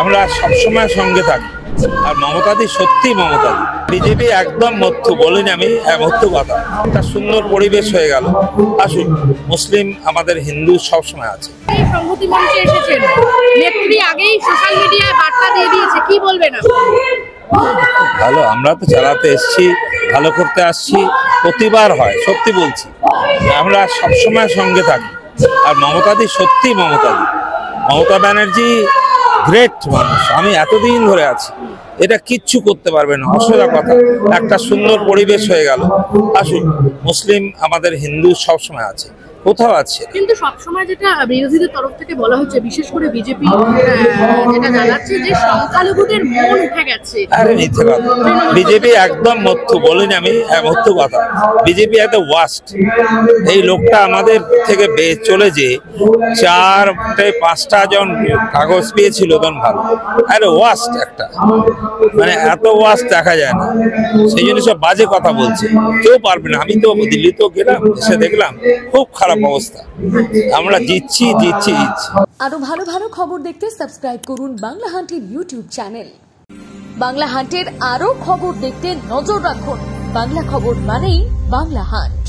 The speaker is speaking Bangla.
আমরা সবসময় সঙ্গে থাকি। আর মমতাদি সত্যি মমতাদি, বিজেপি একদম মধ্য বলিনি আমি, মধ্য কথা। একটা সুন্দর পরিবেশ হয়ে গেল। আসুন, মুসলিম আমাদের হিন্দু সবসময় আছে। সংহতি মঞ্চে এসেছেন, নেত্রী আগেই সোশ্যাল মিডিয়ায় বার্তা দিয়ে দিয়েছে, কি বলবেন? ভালো, আমরা তো চালাতে এসছি, ভালো করতে আসছি, প্রতিবার হয়, সত্যি বলছি। আমরা সবসময় সঙ্গে থাকি। আর মমতাদি সত্যি মমতাদি, মমতা ব্যানার্জি গ্রেট মানুষ। আমি এতদিন ধরে আছি, এটা কিচ্ছু করতে পারবে না, অসুবিধা কথা। একটা সুন্দর পরিবেশ হয়ে গেল। আসুন, মুসলিম আমাদের হিন্দু সবসময় আছে, কোথাও আছে। কিন্তু সবসময় যেটা বিরোধীদের তরফ থেকে বলা হচ্ছে, বিশেষ করে বিজেপি যেটা জানাচ্ছে যে সংখ্যালঘুদের মন উঠে গেছে। আরে মিথ্যে কথা, বিজেপি একদম মধ্য বলিনি আমি, মধ্য কথা। বিজেপি একটা ওয়াস্ট। এই লোকটা আমাদের থেকে চলে যে 4-5টা জন কাগজ পেয়েছিল তখন ভালো। আরে ওয়াস্ট একটা, মানে এত ওয়াস্ট দেখা যায় না। সেই জন্য সব বাজে কথা বলছে, কেউ পারবে না। আমি তো দিল্লিতেও গেলাম, এসে দেখলাম খুব খারাপ অবস্থা। আমরা জিতছি। আরো ভালো ভালো খবর দেখতে সাবস্ক্রাইব করুন বাংলা হান্টের ইউটিউব চ্যানেল। বাংলা হান্টের আরো খবর দেখতে নজর রাখুন। বাংলা খবর মানেই বাংলা হান্ট।